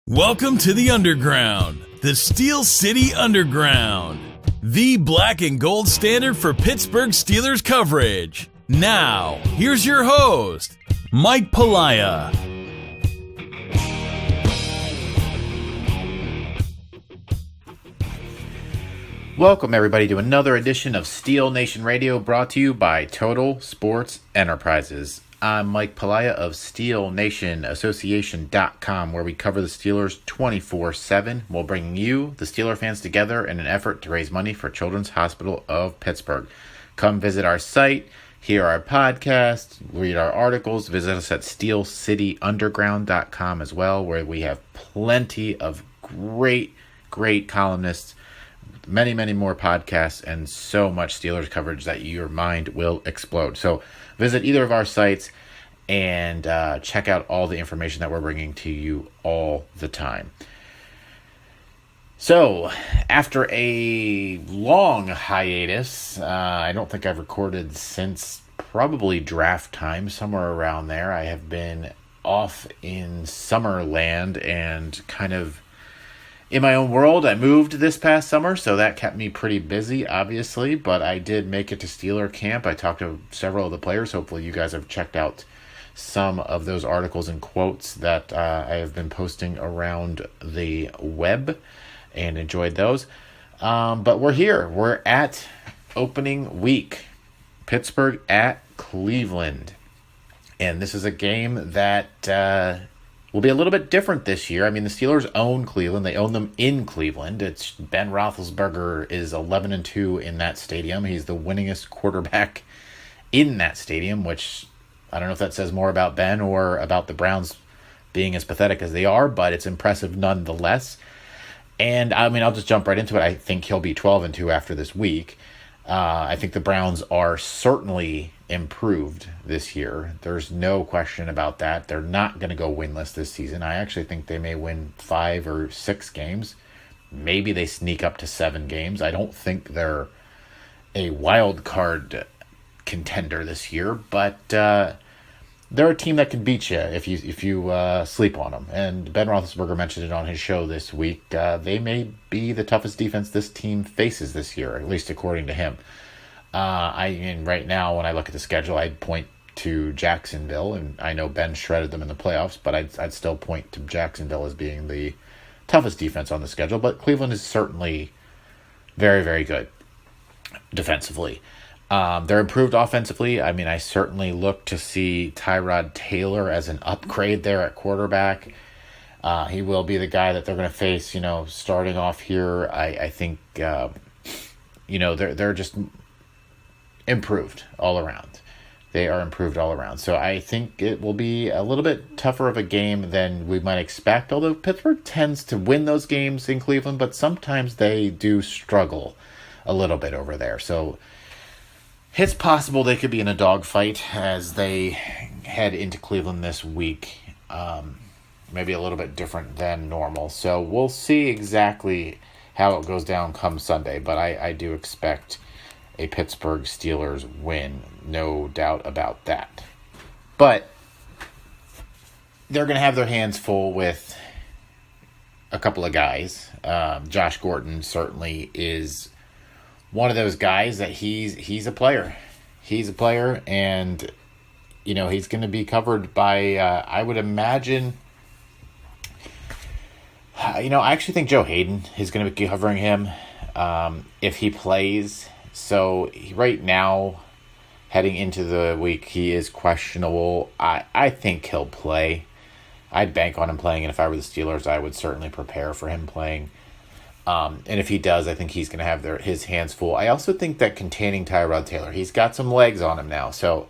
Welcome to the Underground, the Steel City Underground, the black and gold standard for Pittsburgh Steelers coverage. Now, here's your host, Mike Palaya. Welcome, everybody, to another edition of Steel Nation Radio, brought to you by Total Sports Enterprises. I'm Mike Palaya of SteelNationAssociation.com, where we cover the Steelers 24/7 while bringing you, the Steeler fans, together in an effort to raise money for Children's Hospital of Pittsburgh. Come visit our site, hear our podcast, read our articles, visit us at SteelCityUnderground.com as well, where we have plenty of great columnists, many more podcasts, and so much Steelers coverage that your mind will explode. So visit either of our sites and check out all the information that we're bringing to you all the time. So, after a long hiatus, I don't think I've recorded since probably draft time, somewhere around there. I have been off in Summerland and kind of in my own world. I moved this past summer, so that kept me pretty busy, obviously, but I did make it to Steeler camp. I talked to several of the players. Hopefully you guys have checked out some of those articles and quotes that I have been posting around the web and enjoyed those. But we're here. We're at opening week. Pittsburgh at Cleveland. And this is a game that will be a little bit different this year. I mean, the Steelers own Cleveland. They own them in Cleveland. It's Ben Roethlisberger is 11-2 in that stadium. He's the winningest quarterback in that stadium, which I don't know if that says more about Ben or about the Browns being as pathetic as they are, but it's impressive nonetheless. And I mean, I'll just jump right into it. I think he'll be 12-2 after this week. I think the Browns are certainly improved this year. There's no question about that. They're not going to go winless this season. I actually think they may win 5 or 6 games. Maybe they sneak up to 7 games. I don't think they're a wild card contender this year, but they're a team that can beat you if you sleep on them. And Ben Roethlisberger mentioned it on his show this week. They may be the toughest defense this team faces this year, at least according to him. Right now, when I look at the schedule, I'd point to Jacksonville, and I know Ben shredded them in the playoffs, but I'd still point to Jacksonville as being the toughest defense on the schedule. But Cleveland is certainly very good defensively. They're improved offensively. I mean, I certainly look to see Tyrod Taylor as an upgrade there at quarterback. He will be the guy that they're going to face, starting off here. I think, they're just improved all around. They are improved all around. So I think it will be a little bit tougher of a game than we might expect, although Pittsburgh tends to win those games in Cleveland, but sometimes they do struggle a little bit over there. So it's possible they could be in a dogfight as they head into Cleveland this week. Maybe a little bit different than normal. So we'll see exactly how it goes down come Sunday, but I do expect a Pittsburgh Steelers win, no doubt about that. But they're going to have their hands full with a couple of guys. Josh Gordon certainly is one of those guys that he's a player. He's a player, and he's going to be covered by I would imagine. I actually think Joe Hayden is going to be covering him if he plays. So right now, heading into the week, he is questionable. I think he'll play. I'd bank on him playing, and if I were the Steelers, I would certainly prepare for him playing. And if he does, I think he's going to have his hands full. I also think that containing Tyrod Taylor, he's got some legs on him now. So,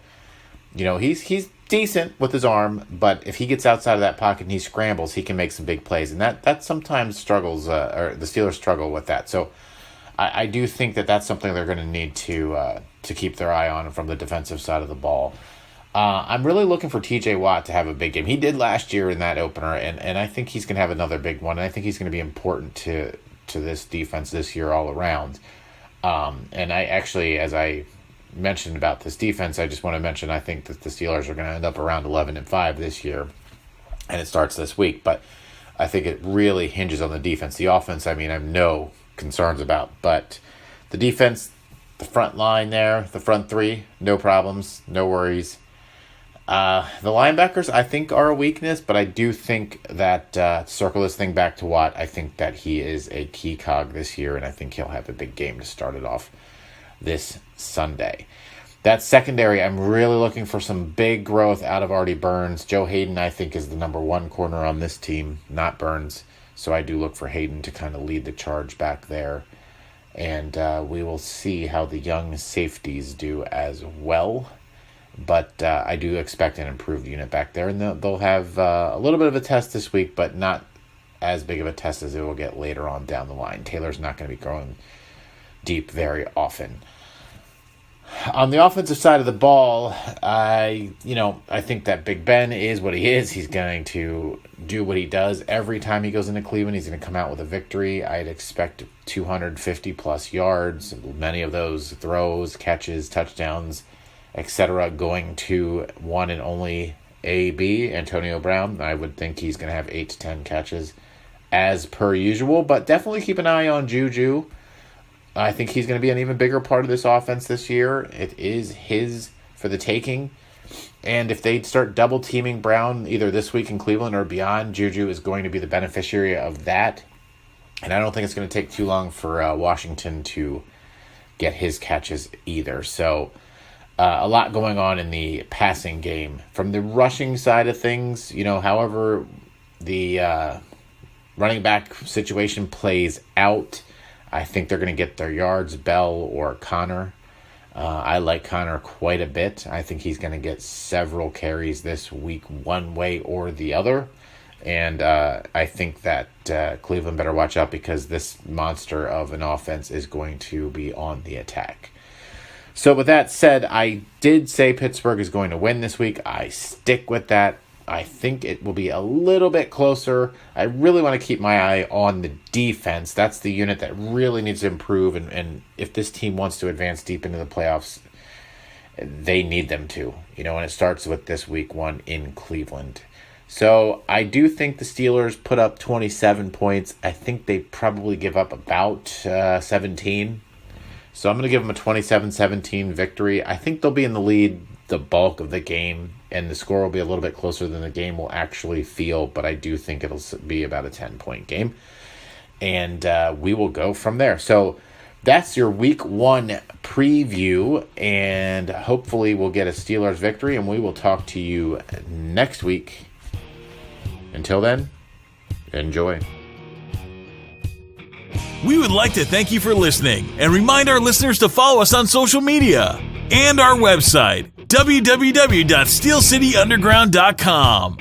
he's decent with his arm, but if he gets outside of that pocket and he scrambles, he can make some big plays. And that sometimes struggles, or the Steelers struggle with that. So I do think that that's something they're going to need to keep their eye on from the defensive side of the ball. I'm really looking for TJ Watt to have a big game. He did last year in that opener, and I think he's going to have another big one. And I think he's going to be important to this defense this year all around. And I actually, as I mentioned about this defense, I just want to mention I think that the Steelers are going to end up around 11-5 this year, and it starts this week. But I think it really hinges on the defense. The offense, I have no concerns about. But the defense, the front line there, the front three, no problems, no worries. The linebackers, I think, are a weakness, but I do think that, circle this thing back to Watt, I think that he is a key cog this year, and I think he'll have a big game to start it off this Sunday. That secondary, I'm really looking for some big growth out of Artie Burns. Joe Hayden, I think, is the number one corner on this team, not Burns. So I do look for Hayden to kind of lead the charge back there. And we will see how the young safeties do as well. But I do expect an improved unit back there. And they'll have a little bit of a test this week, but not as big of a test as it will get later on down the line. Taylor's not going to be going deep very often. On the offensive side of the ball, I think that Big Ben is what he is. He's going to do what he does every time he goes into Cleveland. He's going to come out with a victory. I'd expect 250-plus yards, many of those throws, catches, touchdowns, etc., going to one and only AB, Antonio Brown. I would think he's going to have 8 to 10 catches as per usual, but definitely keep an eye on Juju. I think he's going to be an even bigger part of this offense this year. It is his for the taking. And if they start double teaming Brown either this week in Cleveland or beyond, Juju is going to be the beneficiary of that. And I don't think it's going to take too long for Washington to get his catches either. So a lot going on in the passing game. From the rushing side of things, however the running back situation plays out, I think they're going to get their yards, Bell or Connor. I like Connor quite a bit. I think he's going to get several carries this week one way or the other. And I think that Cleveland better watch out because this monster of an offense is going to be on the attack. So with that said, I did say Pittsburgh is going to win this week. I stick with that. I think it will be a little bit closer. I really want to keep my eye on the defense. That's the unit that really needs to improve. And if this team wants to advance deep into the playoffs, they need them to. And it starts with this week one in Cleveland. So I do think the Steelers put up 27 points. I think they probably give up about 17. So I'm going to give them a 27-17 victory. I think they'll be in the lead the bulk of the game, and the score will be a little bit closer than the game will actually feel, but I do think it'll be about a 10-point game, and we will go from there. So that's your week one preview, and hopefully we'll get a Steelers victory, and we will talk to you next week. Until then, enjoy. We would like to thank you for listening and remind our listeners to follow us on social media and our website, www.steelcityunderground.com.